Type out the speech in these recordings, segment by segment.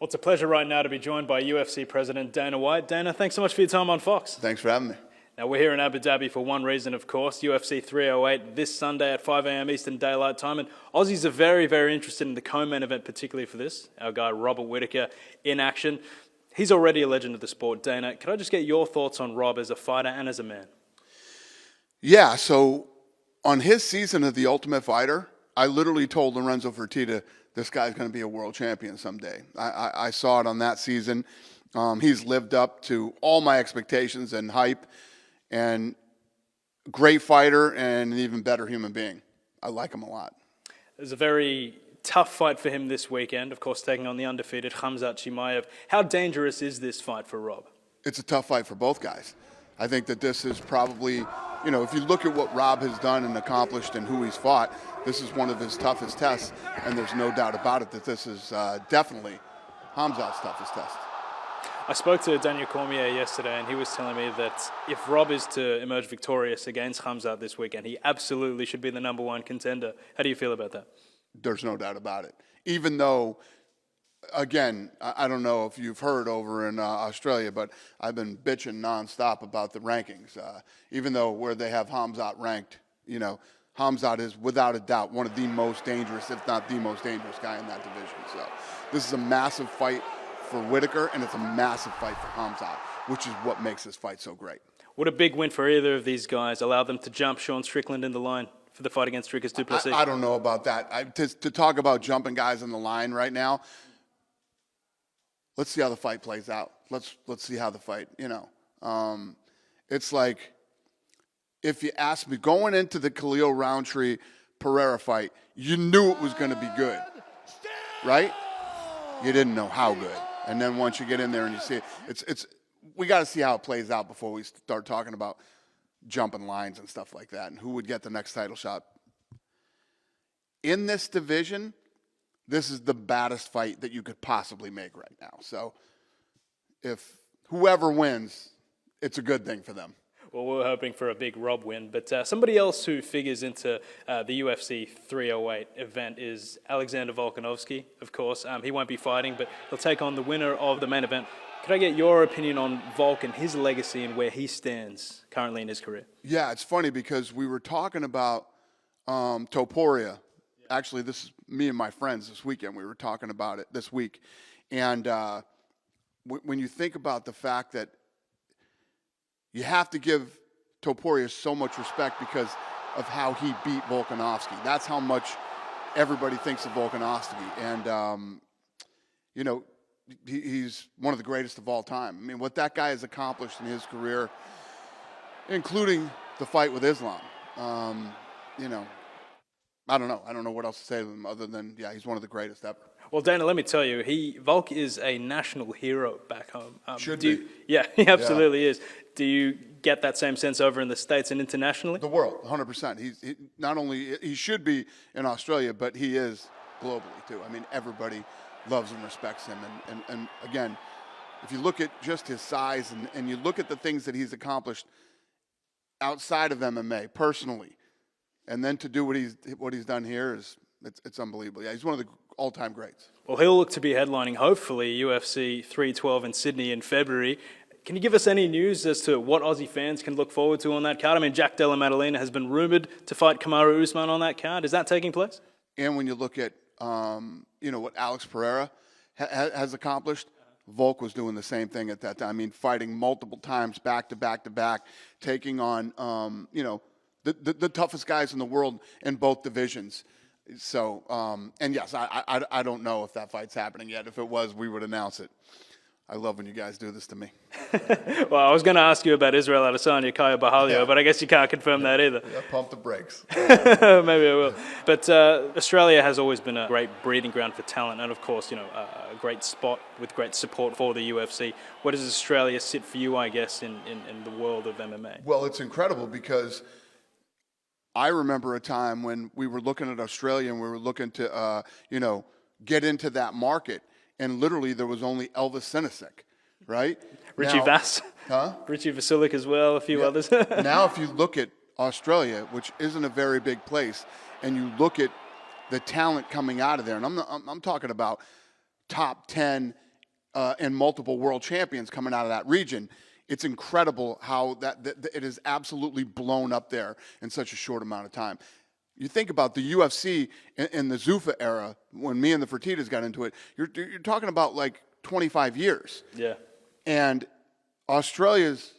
Well, it's a pleasure right now to be joined by UFC President Dana White. Dana, thanks so much for your time on Fox. Thanks for having me. Now, we're here in Abu Dhabi for one reason, of course, UFC 308 this Sunday at 5 a.m. Eastern Daylight Time. And Aussies are very, very interested in the co-main event, particularly for this. Our guy, Robert Whittaker, in action. He's already a legend of the sport. Dana, could I just get your thoughts on Rob as a fighter and as a man? Yeah, so on his season of The Ultimate Fighter, I literally told Lorenzo Fertitta, this guy's going to be a world champion someday. I saw it on that season. He's lived up to all my expectations and hype, and great fighter and an even better human being. I like him a lot. It was a very tough fight for him this weekend, of course, taking on the undefeated Khamzat Chimaev. How dangerous is this fight for Rob? It's a tough fight for both guys. I think that this is probably, if you look at what Rob has done and accomplished and who he's fought, this is one of his toughest tests, and there's no doubt about it that this is definitely Khamzat's toughest test. I spoke to Daniel Cormier yesterday, and he was telling me that if Rob is to emerge victorious against Khamzat this weekend, he absolutely should be the #1 contender. How do you feel about that? There's no doubt about it. Even though, again, I don't know if you've heard over in Australia, but I've been bitching nonstop about the rankings. Even though where they have Khamzat ranked, Khamzat is without a doubt one of the most dangerous, if not the most dangerous guy in that division. So this is a massive fight for Whittaker, and it's a massive fight for Khamzat, which is what makes this fight so great. Would a big win for either of these guys allow them to jump Sean Strickland in the line for the fight against Dricus du Plessis? I don't know about that. To talk about jumping guys in the line right now, let's see how the fight plays out. Let's see how the fight, it's like, if you ask me, going into the Khalil Roundtree Pereira fight, you knew it was going to be good, right? You didn't know how good. And then once you get in there and you see it, we got to see how it plays out before we start talking about jumping lines and stuff like that and who would get the next title shot. In this division, this is the baddest fight that you could possibly make right now. So if whoever wins, it's a good thing for them. Well, we're hoping for a big Rob win, but somebody else who figures into the UFC 308 event is Alexander Volkanovski, of course. He won't be fighting, but he'll take on the winner of the main event. Could I get your opinion on Volk and his legacy and where he stands currently in his career? Yeah, it's funny because we were talking about Topuria. Actually, this is me and my friends this weekend. We were talking about it this week. And when you think about the fact that you have to give Topuria so much respect because of how he beat Volkanovski. That's how much everybody thinks of Volkanovski. And, he's one of the greatest of all time. I mean, what that guy has accomplished in his career, including the fight with Islam, I don't know. I don't know what else to say to him other than, yeah, he's one of the greatest ever. Well, Dana, let me tell you, Volk is a national hero back home. Should be. Yeah, he absolutely is. Do you get that same sense over in the States and internationally? The world, 100%. He not only, he should be in Australia, but he is globally too. I mean, everybody loves and respects him. And again, if you look at just his size and you look at the things that he's accomplished outside of MMA personally, and then to do what he's done here it's unbelievable. Yeah, he's one of the all-time greats. Well, he'll look to be headlining, hopefully, UFC 312 in Sydney in February. Can you give us any news as to what Aussie fans can look forward to on that card? I mean, Jack Della Maddalena has been rumoured to fight Kamaru Usman on that card. Is that taking place? And when you look at, what Alex Pereira has accomplished, Volk was doing the same thing at that time. I mean, fighting multiple times back to back to back, taking on, the toughest guys in the world in both divisions. So, and yes, I don't know if that fight's happening yet. If it was, we would announce it. I love when you guys do this to me. Well, I was going to ask you about Israel Adesanya, Kaya Bahalio, but I guess you can't confirm that either. Yeah, pump the brakes. Maybe I will. But Australia has always been a great breeding ground for talent and, of course, a great spot with great support for the UFC. Where does Australia sit for you, I guess, in the world of MMA? Well, it's incredible because I remember a time when we were looking at Australia and we were looking to, get into that market. And literally there was only Elvis Sinisic, right? Richie Vass. Huh? Richie Vasilik as well, a few others. Now if you look at Australia, which isn't a very big place, and you look at the talent coming out of there, and I'm talking about top 10 and multiple world champions coming out of that region. It's incredible how that it is absolutely blown up there in such a short amount of time. You think about the UFC in the Zuffa era, when me and the Fertittas got into it, you're talking about like 25 years. Yeah. And Australia's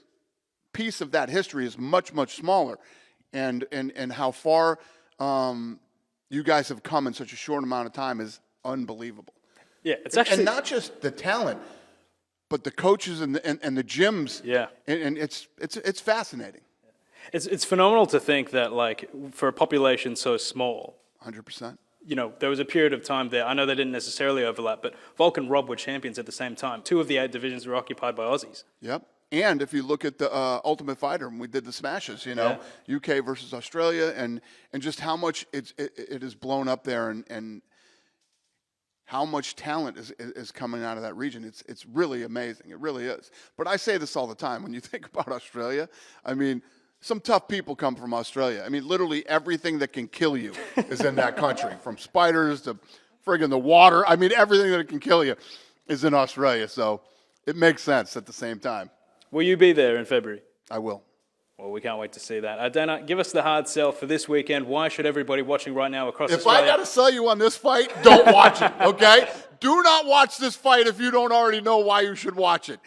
piece of that history is much, much smaller. And how far you guys have come in such a short amount of time is unbelievable. Yeah, it's actually... And not just the talent, but the coaches and the gyms. Yeah. And it's fascinating. It's phenomenal to think that, like, for a population so small, 100%. You know, there was a period of time there. I know they didn't necessarily overlap, but Volk and Rob were champions at the same time. 2 of the 8 divisions were occupied by Aussies. Yep. And if you look at the Ultimate Fighter, when we did the smashes, you know, yeah. UK versus Australia, and just how much it is blown up there, and how much talent is coming out of that region. It's really amazing. It really is. But I say this all the time. When you think about Australia, I mean, some tough people come from Australia. I mean, literally everything that can kill you is in that country, from spiders to friggin' the water. I mean, everything that can kill you is in Australia. So it makes sense at the same time. Will you be there in February? I will. Well, we can't wait to see that. Dana, give us the hard sell for this weekend. Why should everybody watching right now across Australia... If I got to sell you on this fight, don't watch it, okay? Do not watch this fight if you don't already know why you should watch it.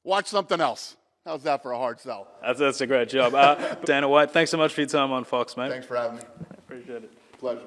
Watch something else. How's that for a hard sell? That's a great job. Dana White, thanks so much for your time on Fox, mate. Thanks for having me. Appreciate it. Pleasure.